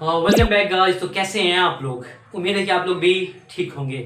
Welcome back guys. तो कैसे हैं आप लोग? उम्मीद है कि आप लोग भी ठीक होंगे।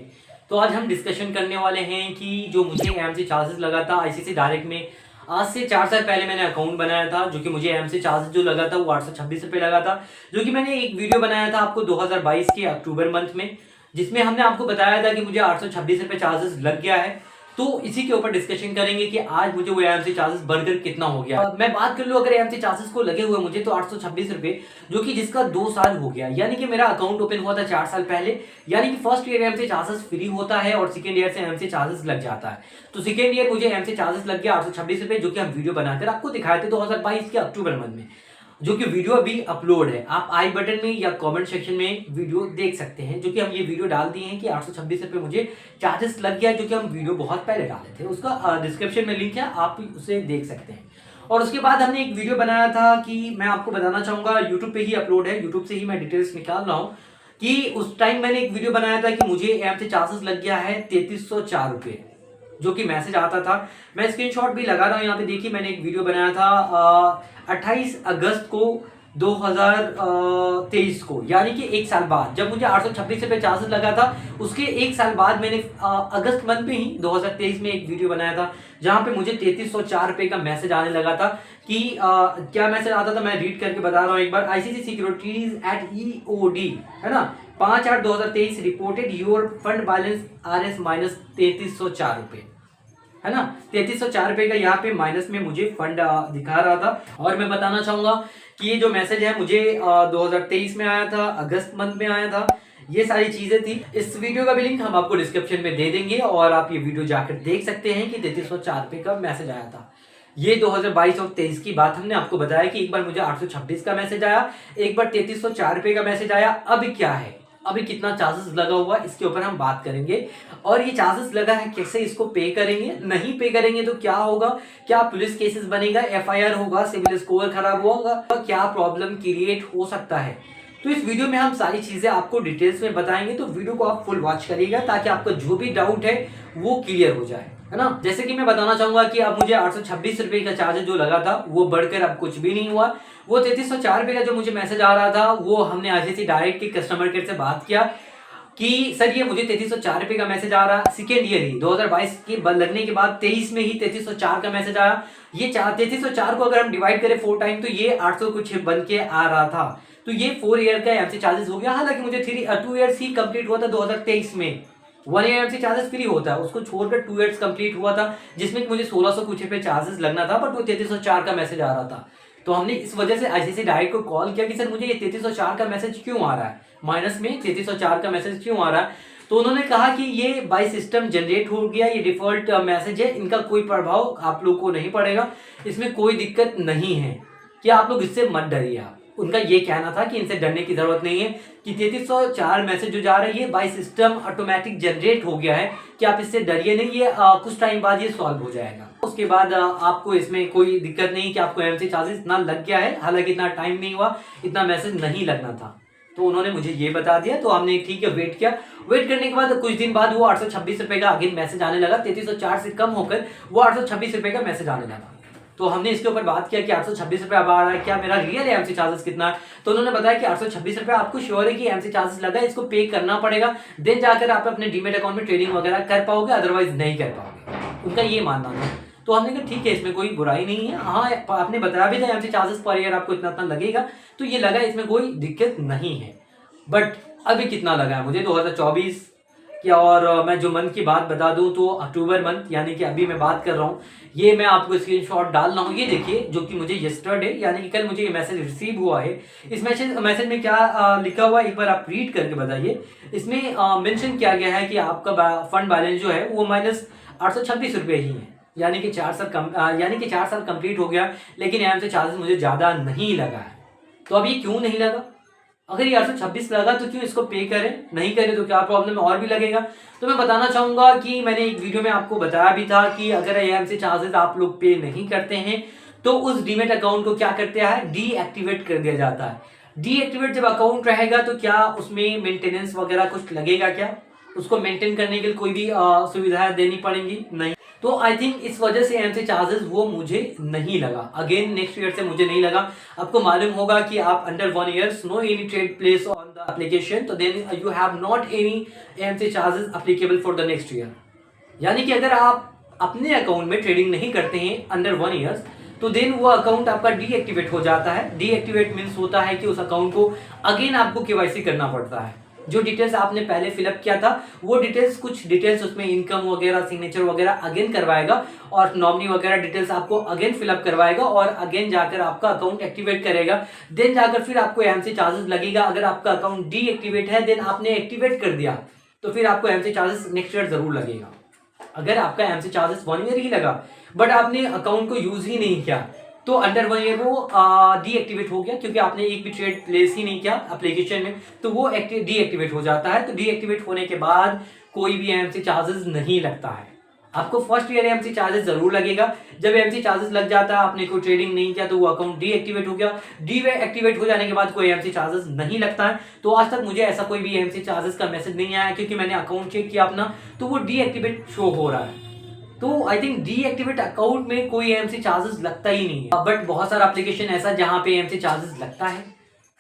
तो आज हम डिस्कशन करने वाले हैं कि जो मुझे एमसी चार्जेस लगा था आईसीसी डायरेक्ट में। आज से 4 साल पहले मैंने अकाउंट बनाया था, जो कि मुझे एमसी चार्जेस जो लगा था वो 826 रुपये लगा था। जो कि मैंने एक वीडियो बनाया था आपको 2022 के अक्टूबर मंथ में, जिसमें हमने आपको बताया था कि मुझे 826 रुपये चार्जेस लग गया है। तो इसी के ऊपर डिस्कशन करेंगे कि आज मुझे वो एमसी चार्जेस बढ़कर कितना हो गया। मैं बात कर लूं, अगर एमसी चार्जेस को लगे हुए मुझे तो 826 रुपए, जो कि जिसका 2 साल हो गया। यानी कि मेरा अकाउंट ओपन हुआ था 4 साल पहले। यानी कि first year MC charges free होता है और सेकंड ईयर से एमसी चार्जेस लग जाता है। तो सेकंड ईयर मुझे एमसी चार्जेस लग गया 826 रुपए, जो कि हम वीडियो बनाकर आपको दिखाए थे 2022 के अक्टूबर मंथ में, जो कि वीडियो अभी अपलोड है। आप आई बटन में या कमेंट सेक्शन में वीडियो देख सकते हैं, जो कि हम ये वीडियो डाल दिए हैं कि 826 रुपये मुझे चार्जेस लग गया, जो कि हम वीडियो बहुत पहले डाले थे। उसका डिस्क्रिप्शन में लिंक है, आप उसे देख सकते हैं। और उसके बाद हमने एक वीडियो बनाया था कि मैं आपको बताना चाहूंगा, यूट्यूब पे ही अपलोड है, यूट्यूब से ही मैं डिटेल्स निकाल रहा हूँ, कि उस टाइम मैंने एक वीडियो बनाया था कि मुझे ऐप से चार्जेस लग गया है 3304 रुपये, जो कि मैसेज आता था। मैं स्क्रीनशॉट भी लगा रहा हूँ, यहाँ पे देखिए। मैंने एक वीडियो बनाया था 28 अगस्त को 2023 को, यानी कि 1 साल बाद, जब मुझे 826 रुपये चार्जेस लगा था। उसके 1 साल बाद मैंने अगस्त मंथ में ही 2023 में एक वीडियो बनाया था, जहां पे मुझे 3304 रुपये का मैसेज आने लगा था। कि क्या मैसेज आता था, मैं रीड करके बता रहा हूँ एक बार। आईसीसी सिक्योरिटीज एट ईओडी, है ना, 5/8/2023 reported your fund balance RS minus 3304 रुपये, है ना। 3304 रुपये का यहाँ पे माइनस में मुझे फंड दिखा रहा था। और मैं बताना चाहूंगा कि ये जो मैसेज है मुझे 2023 में आया था, अगस्त मंथ में आया था। ये सारी चीजें थी। इस वीडियो का भी लिंक हम आपको डिस्क्रिप्शन में दे देंगे और आप ये वीडियो जाकर देख सकते हैं कि 3304 रुपये का मैसेज आया था। ये 2022 और 23 की बात हमने आपको बताया कि एक बार मुझे 826 का मैसेज आया, एक बार 3304 रुपये का मैसेज आया। अभी क्या है, अभी कितना चार्जेस लगा हुआ, इसके ऊपर हम बात करेंगे। और ये चार्जेस लगा है, कैसे इसको पे करेंगे, नहीं पे करेंगे तो क्या होगा, क्या पुलिस केसेस बनेगा, FIR होगा, सिविल स्कोर खराब होगा, क्या प्रॉब्लम क्रिएट हो सकता है। तो इस वीडियो में हम सारी चीजें आपको डिटेल्स में बताएंगे, तो वीडियो को आप फुल वॉच करिएगा ताकि आपका जो भी डाउट है वो क्लियर हो जाए, है ना। जैसे कि मैं बताना चाहूंगा कि अब मुझे 826 रुपये का चार्ज जो लगा था वो बढ़कर अब कुछ भी नहीं हुआ। वो 3304 रुपये का जो मुझे मैसेज आ रहा था, वो हमने आईसीसी डायरेक्ट के कस्टमर केयर से बात किया कि सर ये मुझे 3304 रुपये का मैसेज आ रहा है। सेकेंड ईयर ही 2022 के लगने के बाद 23 में ही 3304 का मैसेज आया। ये 3304 को अगर हम डिवाइड करें 4 टाइम तो ये 800 कुछ बन के आ रहा था। तो ये 4 ईयर का एमसी चार्जेस हो गया। हालांकि मुझे 2 ईयर्स ही कंप्लीट हुआ था 2023 में। 1 ईयर एमसी चार्जेस फ्री होता है, उसको छोड़कर 2 ईयर्स कंप्लीट हुआ था, जिसमें मुझे 1600 कुछ रुपए चार्जेस लगना था, बट वो 3304 का मैसेज आ रहा था। तो हमने इस वजह से आईसीसी डायरेक्ट को कॉल किया कि सर मुझे ये 3304 का मैसेज क्यों आ रहा है, माइनस में 3304 का मैसेज क्यों आ रहा है। तो उन्होंने कहा कि ये बाय सिस्टम जनरेट हो गया, ये डिफॉल्ट मैसेज है, इनका कोई प्रभाव आप लोग को नहीं पड़ेगा, इसमें कोई दिक्कत नहीं है, कि आप लोग इससे मत डरिए। आप उनका ये कहना था कि इनसे डरने की जरूरत नहीं है, कि 3304 मैसेज जो जा रहा है ये बाय सिस्टम ऑटोमेटिक जनरेट हो गया है, कि आप इससे डरिए नहीं, ये कुछ टाइम बाद ये सॉल्व हो जाएगा। उसके बाद आपको इसमें कोई दिक्कत नहीं कि आपको एमसी चार्जेस इतना लग गया है। हालांकि इतना टाइम नहीं हुआ, इतना मैसेज नहीं लगना था। तो उन्होंने मुझे ये बता दिया, तो हमने ठीक है वेट किया। वेट करने के बाद कुछ दिन बाद वो 826 रुपये का अगेन मैसेज आने लगा। 3304 से कम होकर वो 826 रुपये का मैसेज आने लगा। तो हमने इसके ऊपर बात किया कि 826 रुपये अब आ रहा है, क्या मेरा रियल एमसी चार्जेस कितना है। तो उन्होंने बताया कि 826 रुपये आपको श्योर है कि एमसी चार्जेस लगा है, इसको पे करना पड़ेगा, देन जाकर आप अपने डीमेट अकाउंट में ट्रेडिंग वगैरह कर पाओगे, अदरवाइज नहीं कर पाओगे। उनका ये मानना था। तो हमने कहा ठीक है, इसमें कोई बुराई नहीं है। हाँ, आपने बताया भी था एमसी चार्जेस पर ईयर आपको इतना लगेगा, तो ये लगा, इसमें कोई दिक्कत नहीं है। बट अभी कितना लगा है मुझे 2024 क्या, और मैं जो मंथ की बात बता दूं तो अक्टूबर मंथ, यानी कि अभी मैं बात कर रहा हूं, ये मैं आपको स्क्रीनशॉट डाल रहा हूं। ये देखिए, जो कि मुझे यस्टरडे यानी कि कल मुझे ये मैसेज रिसीव हुआ है। इस मैसेज में क्या लिखा हुआ है, एक बार आप रीड करके बताइए। इसमें मेंशन किया गया है कि आपका फंड बैलेंस जो है वो माइनस 826 रुपये ही है, यानी कि 4 साल कंप्लीट हो गया, लेकिन एमसी चार्जेस मुझे ज्यादा नहीं लगा है। तो अब ये क्यों नहीं लगा, अगर ये 826 लगा तो क्यों इसको पे करें, नहीं करें तो क्या प्रॉब्लम है, और भी लगेगा। तो मैं बताना चाहूंगा कि मैंने एक वीडियो में आपको बताया भी था कि अगर एएमसी चार्जेस आप लोग पे नहीं करते हैं तो उस डीमेट अकाउंट को क्या करते हैं, डीएक्टिवेट कर दिया जाता है। डीएक्टिवेट जब अकाउंट रहेगा तो क्या उसमें मेंटेनेंस वगैरह कुछ लगेगा क्या, उसको मेंटेन करने के लिए कोई भी सुविधाएं देनी पड़ेंगी, नहीं। तो आई थिंक इस वजह से एमसी चार्जेस वो मुझे नहीं लगा। अगेन नेक्स्ट ईयर से मुझे नहीं लगा। आपको मालूम होगा कि आप under 1 years no any trade place on the application, तो then you have not any MC charges applicable for the next year. यानी कि अगर आप अपने अकाउंट में ट्रेडिंग नहीं करते हैं अंडर 1 ईयर्स, तो देन वो अकाउंट आपका डीएक्टिवेट हो जाता है। डीएक्टिवेट मीन्स होता है कि उस अकाउंट को अगेन आपको केवाईसी करना पड़ता है। जो डिटेल्स आपने पहले फिलअप किया था वो डिटेल्स, कुछ डिटेल्स उसमें इनकम वगैरह, सिग्नेचर वगैरह अगेन करवाएगा और नॉमिनी वगैरह डिटेल्स आपको अगेन फिलअप करवाएगा और अगेन जाकर आपका अकाउंट एक्टिवेट करेगा। देन जाकर फिर आपको एमसी चार्जेस लगेगा। अगर आपका अकाउंट डीएक्टिवेट है, देन आपने एक्टिवेट कर दिया, तो फिर आपको एमसी चार्जेस नेक्स्ट ईयर जरूर लगेगा। अगर आपका एमसी चार्जेस 1 ईयर ही लगा बट आपने अकाउंट को यूज ही नहीं किया, तो अंडर 1 ईयर वो डीएक्टिवेट हो गया, क्योंकि आपने एक भी ट्रेड प्लेस ही नहीं किया एप्लीकेशन में, तो वो डीएक्टिवेट हो जाता है। तो डीएक्टिवेट होने के बाद कोई भी एमसी चार्जेस नहीं लगता है। आपको फर्स्ट ईयर एमसी चार्जेस जरूर लगेगा। जब एमसी चार्जेस लग जाता है, आपने कोई ट्रेडिंग नहीं किया, तो वो अकाउंट डीएक्टिवेट हो गया। डीएक्टिवेट हो जाने के बाद कोई एमसी चार्जेस नहीं लगता है। तो आज तक मुझे ऐसा कोई भी एमसी चार्जेस का मैसेज नहीं आया, क्योंकि मैंने अकाउंट चेक किया अपना, तो वो डीएक्टिवेट शो हो रहा है। तो आई थिंक डीएक्टिवेट अकाउंट में कोई एमसी चार्जेस लगता ही नहीं है। बट बहुत सारा एप्लीकेशन ऐसा जहां पे एमसी चार्जेस लगता है।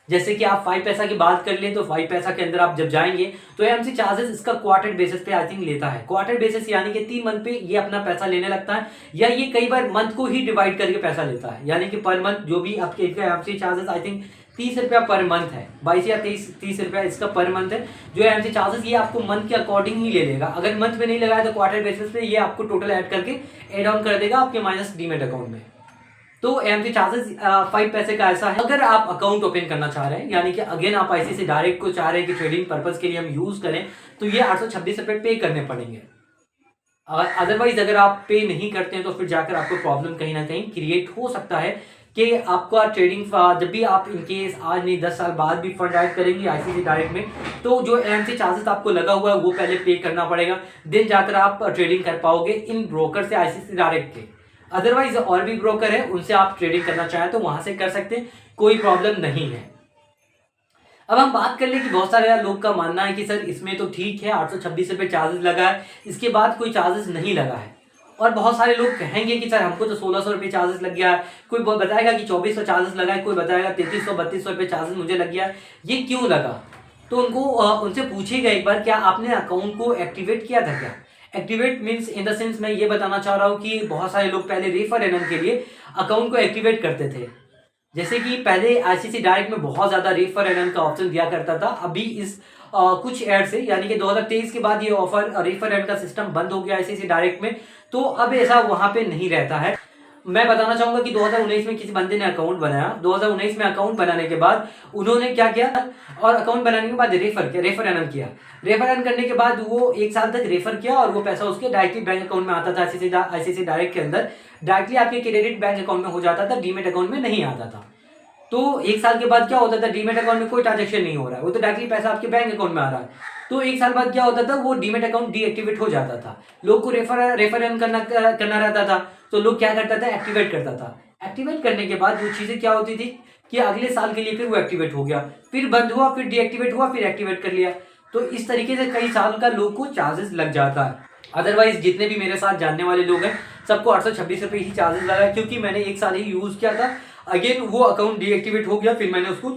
जैसे कि आप 5 पैसा की बात कर ले, तो 5 पैसा के अंदर आप जब जाएंगे तो एमसी चार्जेस इसका क्वार्टर बेसिस पे आई थिंक लेता है। क्वार्टर बेसिस यानी कि 3 मंथ पे ये अपना पैसा लेने लगता है, या ये कई बार मंथ को ही डिवाइड करके पैसा लेता है। यानी कि पर मंथ जो भी आपके एमसी चार्जेस आई थिंक 30 रुपया पर मंथ है, 22 या 30 रुपया इसका पर मंथ है। जो एमसी चार्जेस ये आपको मंथ के अकॉर्डिंग ही ले लेगा। अगर मंथ में नहीं लगाया तो क्वार्टर बेसिस पे ये आपको टोटल ऐड करके एड ऑन कर देगा आपके माइनस डीमेट अकाउंट में। तो एमसी चार्जेस 5 पैसे का ऐसा है। अगर आप अकाउंट ओपन करना चाह रहे हैं, यानी कि अगेन आप आईसीआईसीआई डायरेक्ट को चाह रहे हैं कि ट्रेडिंग पर्पस के लिए हम यूज करें, तो ये 826 रुपए पे करने पड़ेंगे। अदरवाइज अगर आप पे नहीं करते हैं तो फिर जाकर आपको प्रॉब्लम कहीं ना कहीं क्रिएट हो सकता है कि आपका ट्रेडिंग जब भी आप इनकेस आज नहीं 10 साल बाद भी फंड ऐड करेंगे आईसीआईसीआई डायरेक्ट में, तो जो एमसी चार्जेस आपको लगा हुआ है वो पहले पे करना पड़ेगा। देन जाकर आप ट्रेडिंग कर पाओगे इन ब्रोकर से आईसीआईसीआई डायरेक्ट के। अदरवाइज और भी ब्रोकर है, उनसे आप ट्रेडिंग करना चाहें तो वहां से कर सकते हैं, कोई प्रॉब्लम नहीं है। अब हम बात कर ले कि बहुत सारे लोग का मानना है कि सर इसमें तो ठीक है 826 रुपये चार्जेस लगा है, इसके बाद कोई चार्जेस नहीं लगा है। और बहुत सारे लोग कहेंगे कि सर हमको तो 1600 रुपये चार्जेस लग गया है, कोई बताएगा कि 2400 चार्जेस लगा है, कोई बताएगा 3300-3200 रुपये चार्जेस मुझे लग गया है। ये क्यों लगा? तो उनको उनसे पूछिएगा एक बार, क्या आपने अकाउंट को एक्टिवेट किया था क्या? Activate means in the sense मैं ये बताना चाह रहा हूँ कि बहुत सारे लोग पहले रेफर एनम के लिए अकाउंट को एक्टिवेट करते थे। जैसे कि पहले आईसीआईसीआई डायरेक्ट में बहुत ज्यादा रेफर एनम का ऑप्शन दिया करता था। अभी इस कुछ एड से यानी कि 2023 के बाद ये ऑफर रेफर एनम का सिस्टम बंद हो गया आईसीआईसीआई डायरेक्ट में, तो अब ऐसा वहां पे नहीं रहता है। मैं बताना चाहूंगा कि 2019 में किसी बंदे ने अकाउंट बनाया। 2019 में अकाउंट बनाने के बाद उन्होंने क्या किया, और अकाउंट बनाने के बाद रेफर एनम किया। रेफर एनम करने के बाद वो 1 साल तक रेफर किया और वो पैसा उसके डायरेक्टली बैंक अकाउंट में आता था। आईसीआईसीआई डायरेक्ट के अंदर डायरेक्टली आपके क्रेडिट बैंक अकाउंट में हो जाता था, डीमेट अकाउंट में नहीं आता था। तो 1 साल के बाद क्या होता था, डीमेट अकाउंट में कोई ट्रांजेक्शन नहीं हो रहा है, वो तो डायरेक्टली पैसा आपके बैंक अकाउंट में आ रहा है। तो 1 साल बाद क्या होता था, वो डीमेट अकाउंट डीएक्टिवेट हो जाता था। लोग को रेफर एनम करना रहता था, तो लोग क्या करता था, एक्टिवेट करता था। एक्टिवेट करने के बाद वो चीजें क्या होती थी कि अगले साल के लिए फिर वो एक्टिवेट हो गया, फिर बंद हुआ, फिर डीएक्टिवेट हुआ, फिर एक्टिवेट कर लिया। तो इस तरीके से कई साल का लोग को चार्जेस लग जाता है। अदरवाइज जितने भी मेरे साथ जानने वाले लोग हैं सबको 826 रुपये ही चार्जेस लगा, क्योंकि मैंने 1 साल ही यूज किया था। अगेन वो अकाउंट डीएक्टिवेट हो गया, फिर मैंने उसको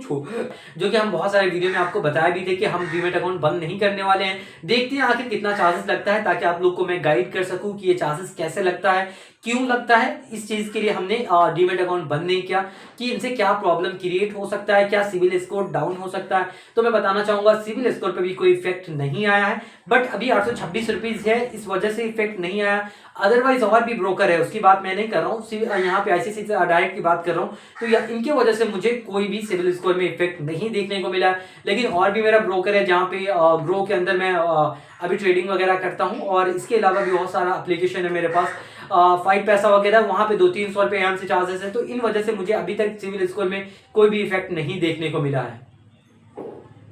जो कि हम बहुत सारे वीडियो में आपको बताया भी थे कि हम डीमेट अकाउंट बंद नहीं करने वाले हैं। देखते हैं आखिर कितना चार्जेस लगता है, ताकि आप लोग को मैं गाइड कर सकूं कि ये चार्जेस कैसे लगता है, क्यों लगता है। इस चीज के लिए हमने डीमेट अकाउंट बंद नहीं किया कि इनसे क्या प्रॉब्लम क्रिएट हो सकता है, क्या सिविल स्कोर डाउन हो सकता है। तो मैं बताना चाहूंगा सिविल स्कोर पे भी कोई इफेक्ट नहीं आया है, बट अभी 826 रुपीज है, इस वजह से इफेक्ट नहीं आया। अदरवाइज और भी ब्रोकर है, उसकी बात मैं नहीं कर रहा हूँ, यहाँ पे आईसीआईसीआई डायरेक्ट की बात कर रहा हूँ। तो इनके वजह से मुझे कोई भी सिविल स्कोर में इफेक्ट नहीं देखने को मिला। लेकिन और भी मेरा ब्रोकर है जहाँ पे ग्रो के अंदर मैं अभी ट्रेडिंग वगैरह करता हूँ, और इसके अलावा भी बहुत सारा एप्लीकेशन है मेरे पास 5 पैसा वगैरह, वहाँ पे 200-300 रुपये एमसी चार्जेस है। तो इन वजह से मुझे अभी तक सिविल स्कोर में कोई भी इफेक्ट नहीं देखने को मिला है।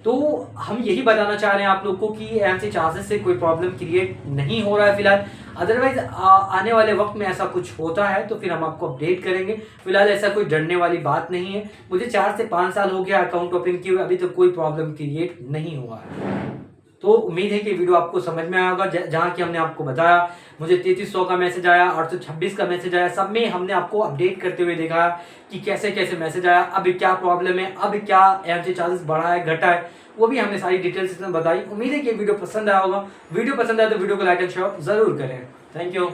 तो हम यही बताना चाह रहे हैं आप लोग को कि एमसी चार्जेस से कोई प्रॉब्लम क्रिएट नहीं हो रहा है फिलहाल। अदरवाइज आने वाले वक्त में ऐसा कुछ होता है तो फिर हम आपको अपडेट करेंगे। फिलहाल ऐसा कोई डरने वाली बात नहीं है। मुझे 4 से 5 साल हो गया अकाउंट ओपन किए हुए, अभी तक कोई प्रॉब्लम क्रिएट नहीं हुआ है। तो उम्मीद है कि वीडियो आपको समझ में आया होगा। जहाँ की हमने आपको बताया, मुझे 3300 का मैसेज आया, 826 का मैसेज आया, सब में हमने आपको अपडेट करते हुए देखा कि कैसे कैसे मैसेज आया, अभी क्या प्रॉब्लम है, अभी क्या एमसी चार्जेस बढ़ा है घटा है, वो भी हमने सारी डिटेल्स इसमें बताई। उम्मीद है कि वीडियो पसंद आया होगा। वीडियो पसंद आया तो वीडियो को लाइक एंड शेयर जरूर करें। Thank you.